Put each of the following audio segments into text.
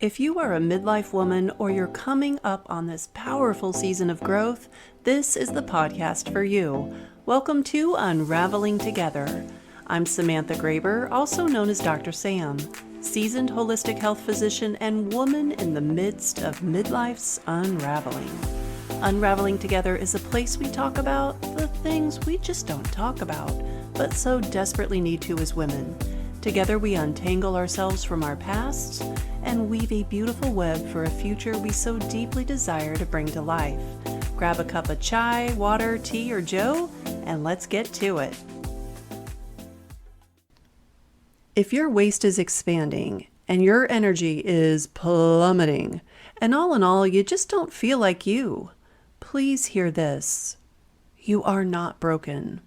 If you are a midlife woman or you're coming up on this powerful season of growth, this is the podcast for you. Welcome to Unraveling Together. I'm Samantha Graber, also known as Dr. Sam, seasoned holistic health physician and woman in the midst of midlife's unraveling. Unraveling Together is a place we talk about the things we just don't talk about, but so desperately need to as women. Together we untangle ourselves from our pasts and weave a beautiful web for a future we so deeply desire to bring to life. Grab a cup of chai, water, tea, or joe, and let's get to it. If your waist is expanding and your energy is plummeting, and all in all, you just don't feel like you, please hear this. You are not broken.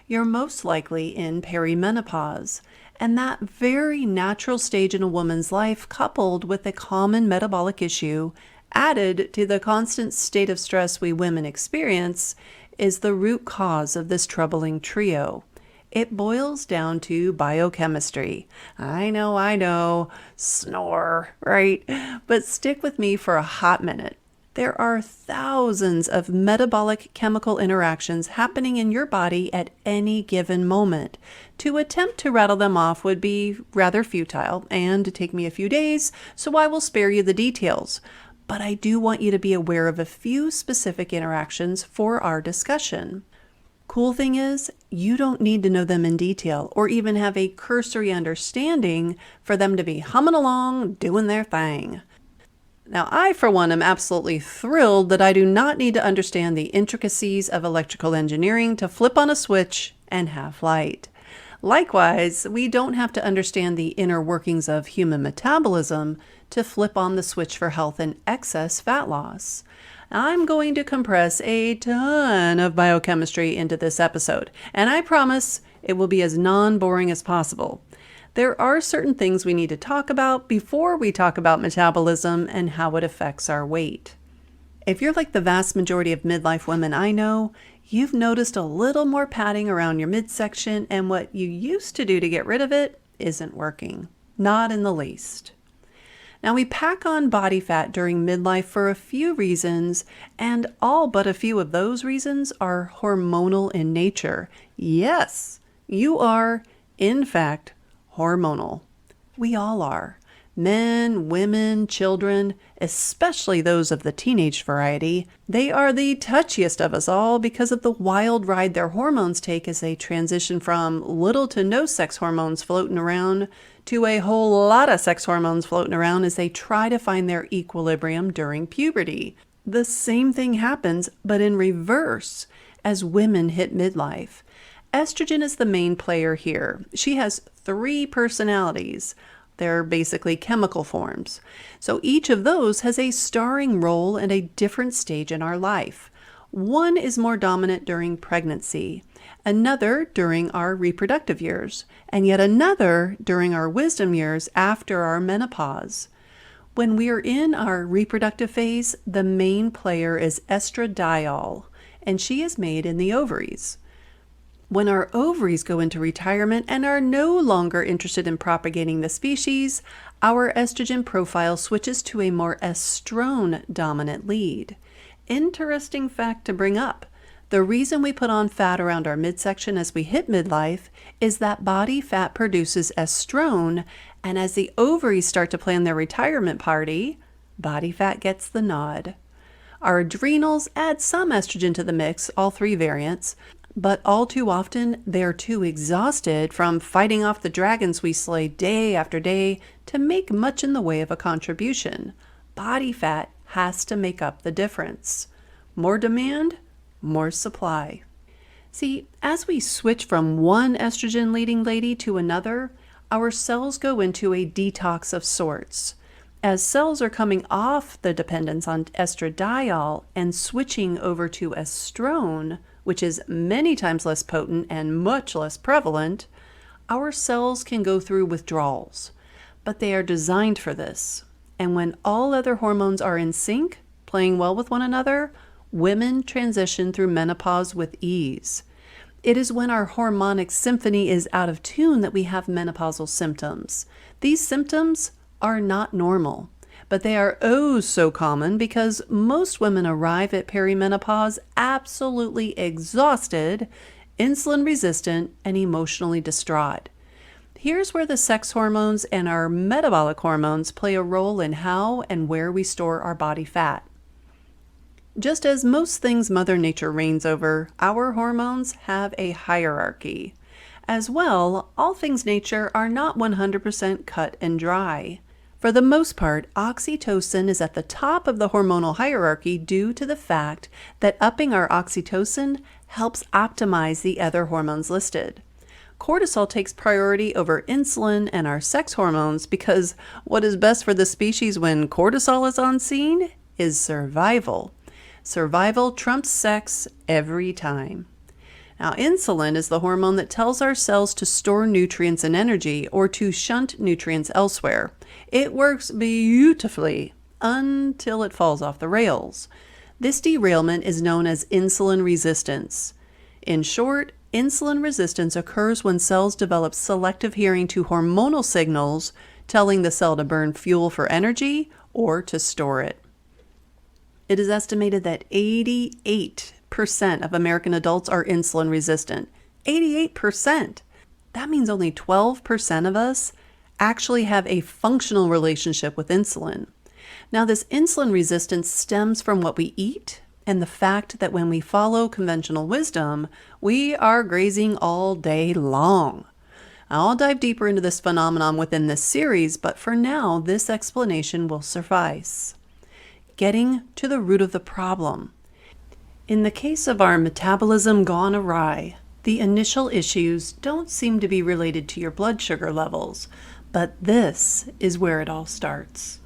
You're most likely in perimenopause, and that very natural stage in a woman's life, coupled with a common metabolic issue, added to the constant state of stress we women experience, is the root cause of this troubling trio. It boils down to biochemistry. I know, snore, right? But stick with me for a hot minute. There are thousands of metabolic chemical interactions happening in your body at any given moment. To attempt to rattle them off would be rather futile and take me a few days, so I will spare you the details. But I do want you to be aware of a few specific interactions for our discussion. Cool thing is, you don't need to know them in detail or even have a cursory understanding for them to be humming along, doing their thing. Now, I, for one, am absolutely thrilled that I do not need to understand the intricacies of electrical engineering to flip on a switch and have light. Likewise, we don't have to understand the inner workings of human metabolism to flip on the switch for health and excess fat loss. I'm going to compress a ton of biochemistry into this episode, and I promise it will be as non-boring as possible. There are certain things we need to talk about before we talk about metabolism and how it affects our weight. If you're like the vast majority of midlife women I know, you've noticed a little more padding around your midsection, and what you used to do to get rid of it isn't working. Not in the least. Now, we pack on body fat during midlife for a few reasons, and all but a few of those reasons are hormonal in nature. Yes, you are, in fact, hormonal. We all are. Men, women, children, especially those of the teenage variety. They are the touchiest of us all because of the wild ride their hormones take as they transition from little to no sex hormones floating around to a whole lot of sex hormones floating around as they try to find their equilibrium during puberty. The same thing happens, but in reverse, as women hit midlife. Estrogen is the main player here. She has 3 personalities. They're basically chemical forms. So each of those has a starring role in a different stage in our life. One is more dominant during pregnancy, another during our reproductive years, and yet another during our wisdom years after our menopause. When we are in our reproductive phase, the main player is estradiol, and she is made in the ovaries. When our ovaries go into retirement and are no longer interested in propagating the species, our estrogen profile switches to a more estrone-dominant lead. Interesting fact to bring up. The reason we put on fat around our midsection as we hit midlife is that body fat produces estrone, and as the ovaries start to plan their retirement party, body fat gets the nod. Our adrenals add some estrogen to the mix, all 3 variants, but all too often they're too exhausted from fighting off the dragons we slay day after day to make much in the way of a contribution. Body fat has to make up the difference. More demand, more supply. See, as we switch from one estrogen-leading lady to another, our cells go into a detox of sorts. As cells are coming off the dependence on estradiol and switching over to estrone, which is many times less potent and much less prevalent, our cells can go through withdrawals. But they are designed for this. And when all other hormones are in sync, playing well with one another, women transition through menopause with ease. It is when our hormonic symphony is out of tune that we have menopausal symptoms. These symptoms are not normal, but they are oh so common because most women arrive at perimenopause absolutely exhausted, insulin resistant, and emotionally distraught. Here's where the sex hormones and our metabolic hormones play a role in how and where we store our body fat. Just as most things Mother Nature reigns over, our hormones have a hierarchy. As well, all things nature are not 100% cut and dry. For the most part, oxytocin is at the top of the hormonal hierarchy due to the fact that upping our oxytocin helps optimize the other hormones listed. Cortisol takes priority over insulin and our sex hormones because what is best for the species when cortisol is on scene is survival. Survival trumps sex every time. Now, insulin is the hormone that tells our cells to store nutrients and energy or to shunt nutrients elsewhere. It works beautifully until it falls off the rails. This derailment is known as insulin resistance. In short, insulin resistance occurs when cells develop selective hearing to hormonal signals telling the cell to burn fuel for energy or to store it. It is estimated that 88% of American adults are insulin resistant. 88%! That means only 12% of us actually have a functional relationship with insulin. Now, this insulin resistance stems from what we eat and the fact that when we follow conventional wisdom, we are grazing all day long. I'll dive deeper into this phenomenon within this series, but for now, this explanation will suffice. Getting to the root of the problem. In the case of our metabolism gone awry, the initial issues don't seem to be related to your blood sugar levels, but this is where it all starts.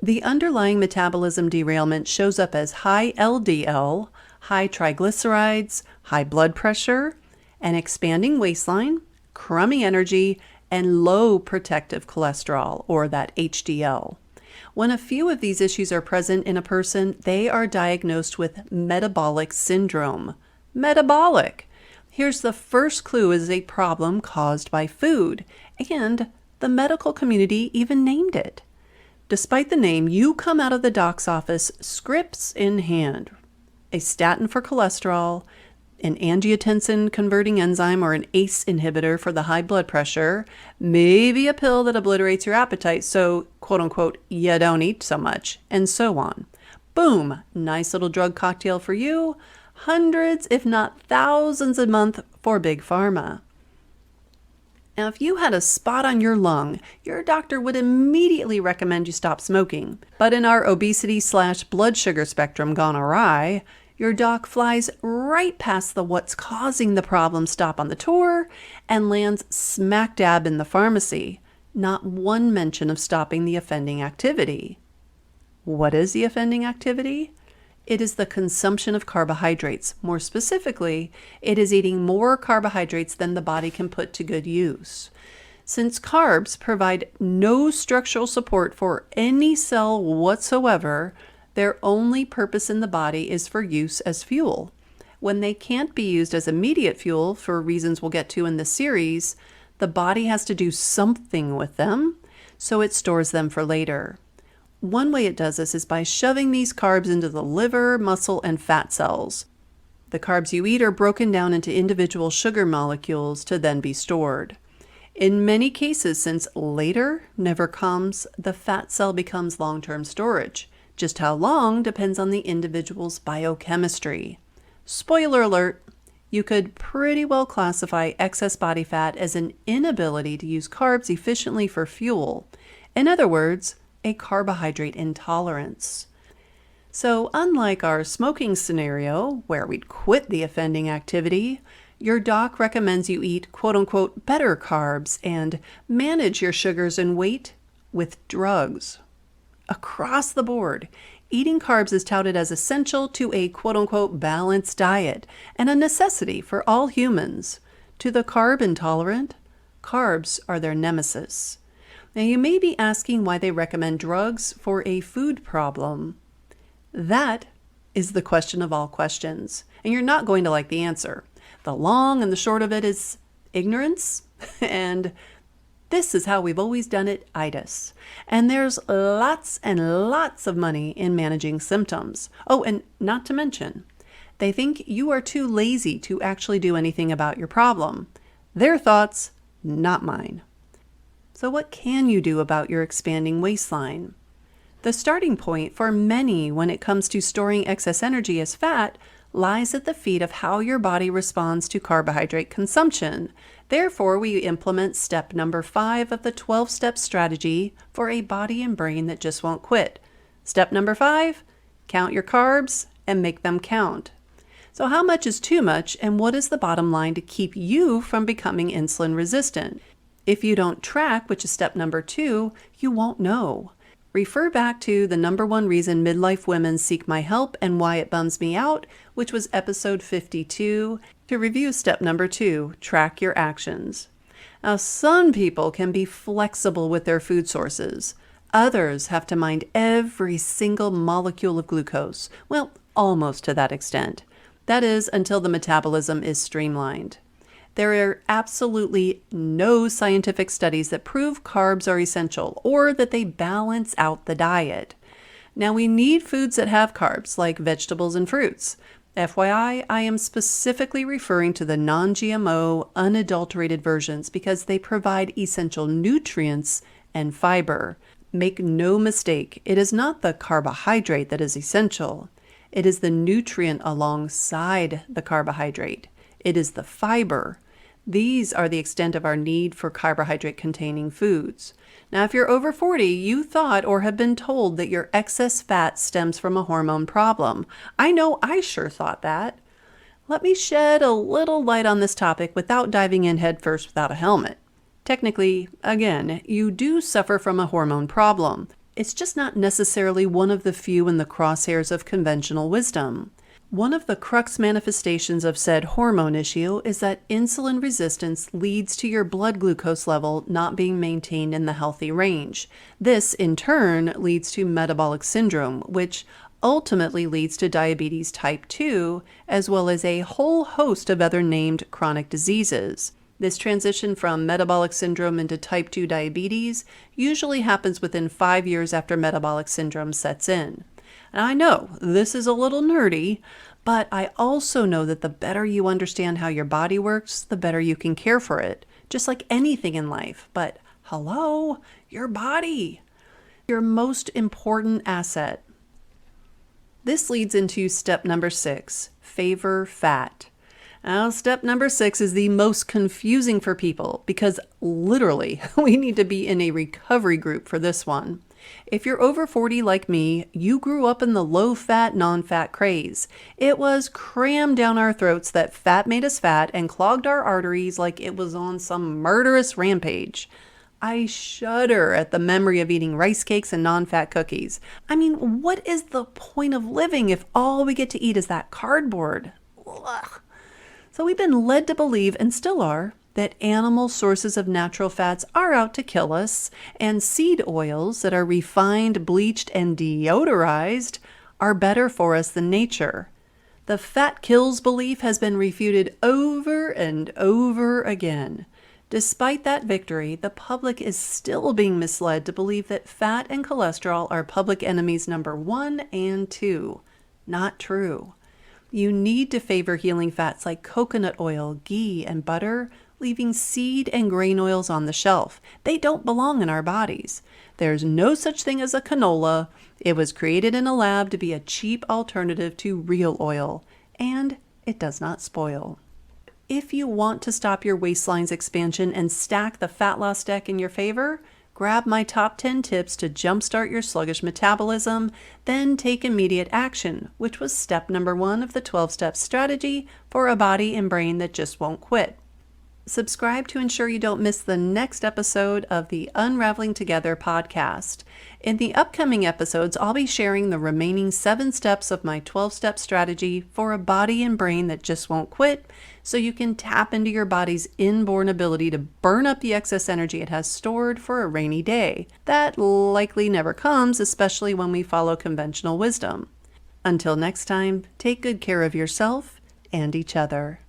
The underlying metabolism derailment shows up as high LDL, high triglycerides, high blood pressure, an expanding waistline, crummy energy, and low protective cholesterol, or that HDL. When a few of these issues are present in a person, they are diagnosed with metabolic syndrome. Metabolic! Here's the first clue: is a problem caused by food, and the medical community even named it. Despite the name, you come out of the doc's office scripts in hand. A statin for cholesterol, an angiotensin-converting enzyme or an ACE inhibitor for the high blood pressure, maybe a pill that obliterates your appetite so, quote-unquote, you don't eat so much, and so on. Boom! Nice little drug cocktail for you. Hundreds, if not thousands a month for Big Pharma. Now, if you had a spot on your lung, your doctor would immediately recommend you stop smoking. But in our obesity/blood sugar spectrum gone awry, your doc flies right past the what's causing the problem stop on the tour and lands smack dab in the pharmacy. Not one mention of stopping the offending activity. What is the offending activity? It is the consumption of carbohydrates. More specifically, it is eating more carbohydrates than the body can put to good use. Since carbs provide no structural support for any cell whatsoever, their only purpose in the body is for use as fuel. When they can't be used as immediate fuel, for reasons we'll get to in this series, the body has to do something with them, so it stores them for later. One way it does this is by shoving these carbs into the liver, muscle, and fat cells. The carbs you eat are broken down into individual sugar molecules to then be stored. In many cases, since later never comes, the fat cell becomes long-term storage. Just how long depends on the individual's biochemistry. Spoiler alert, you could pretty well classify excess body fat as an inability to use carbs efficiently for fuel. In other words, a carbohydrate intolerance. So unlike our smoking scenario, where we'd quit the offending activity, your doc recommends you eat quote-unquote better carbs and manage your sugars and weight with drugs. Across the board, eating carbs is touted as essential to a quote-unquote balanced diet and a necessity for all humans. To the carb intolerant, carbs are their nemesis. Now you may be asking why they recommend drugs for a food problem. That is the question of all questions, and you're not going to like the answer. The long and the short of it is ignorance and This is how we've always done it, 𝘗𝘧𝘐. And there's lots and lots of money in managing symptoms. Oh, and not to mention, they think you are too lazy to actually do anything about your problem. Their thoughts, not mine. So what can you do about your expanding waistline? The starting point for many when it comes to storing excess energy as fat lies at the feet of how your body responds to carbohydrate consumption. Therefore, we implement step number 5 of the 12-step strategy for a body and brain that just won't quit. Step number 5, count your carbs and make them count. So how much is too much, and what is the bottom line to keep you from becoming insulin resistant? If you don't track, which is step number 2, you won't know. Refer back to the number 1 reason midlife women seek my help and why it bums me out, which was episode 52, to review step number 2, track your actions. Now, some people can be flexible with their food sources. Others have to mind every single molecule of glucose. Well, almost to that extent. That is, until the metabolism is streamlined. There are absolutely no scientific studies that prove carbs are essential or that they balance out the diet. Now, we need foods that have carbs, like vegetables and fruits. FYI, I am specifically referring to the non-GMO, unadulterated versions because they provide essential nutrients and fiber. Make no mistake, it is not the carbohydrate that is essential. It is the nutrient alongside the carbohydrate. It is the fiber. These are the extent of our need for carbohydrate-containing foods. Now, if you're over 40, you thought or have been told that your excess fat stems from a hormone problem. I know I sure thought that. Let me shed a little light on this topic without diving in head first without a helmet. Technically, again, you do suffer from a hormone problem. It's just not necessarily one of the few in the crosshairs of conventional wisdom. One of the crux manifestations of said hormone issue is that insulin resistance leads to your blood glucose level not being maintained in the healthy range. This, in turn, leads to metabolic syndrome, which ultimately leads to diabetes type 2, as well as a whole host of other named chronic diseases. This transition from metabolic syndrome into type 2 diabetes usually happens within 5 years after metabolic syndrome sets in. And I know this is a little nerdy, but I also know that the better you understand how your body works, the better you can care for it, just like anything in life. But hello, your body, your most important asset. This leads into step number 6, favor fat. Now, step number 6 is the most confusing for people because literally we need to be in a recovery group for this one. If you're over 40 like me, you grew up in the low-fat, non-fat craze. It was crammed down our throats that fat made us fat and clogged our arteries like it was on some murderous rampage. I shudder at the memory of eating rice cakes and non-fat cookies. I mean, what is the point of living if all we get to eat is that cardboard? Ugh. So we've been led to believe, and still are, that animal sources of natural fats are out to kill us, and seed oils that are refined, bleached, and deodorized are better for us than nature. The fat kills belief has been refuted over and over again. Despite that victory, the public is still being misled to believe that fat and cholesterol are public enemies number 1 and 2. Not true. You need to favor healing fats like coconut oil, ghee, and butter, leaving seed and grain oils on the shelf. They don't belong in our bodies. There's no such thing as a canola. It was created in a lab to be a cheap alternative to real oil, and it does not spoil. If you want to stop your waistline's expansion and stack the fat loss deck in your favor, grab my top 10 tips to jumpstart your sluggish metabolism, then take immediate action, which was step number 1 of the 12-step strategy for a body and brain that just won't quit. Subscribe to ensure you don't miss the next episode of the Unraveling Together podcast. In the upcoming episodes, I'll be sharing the remaining 7 steps of my 12-step strategy for a body and brain that just won't quit, so you can tap into your body's inborn ability to burn up the excess energy it has stored for a rainy day. That likely never comes, especially when we follow conventional wisdom. Until next time, take good care of yourself and each other.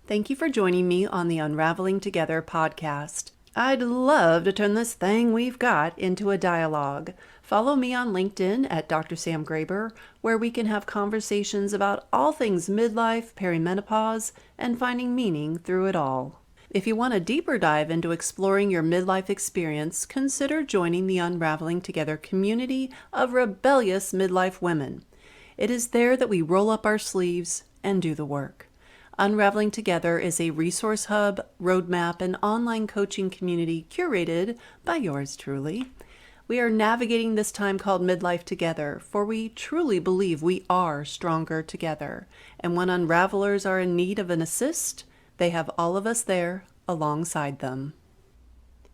Thank you for joining me on the Unraveling Together podcast. I'd love to turn this thing we've got into a dialogue. Follow me on LinkedIn at Dr. Sam Graber, where we can have conversations about all things midlife, perimenopause, and finding meaning through it all. If you want a deeper dive into exploring your midlife experience, consider joining the Unraveling Together community of rebellious midlife women. It is there that we roll up our sleeves and do the work. Unraveling Together is a resource hub, roadmap, and online coaching community curated by yours truly. We are navigating this time called midlife together, for we truly believe we are stronger together. And when unravelers are in need of an assist, they have all of us there alongside them.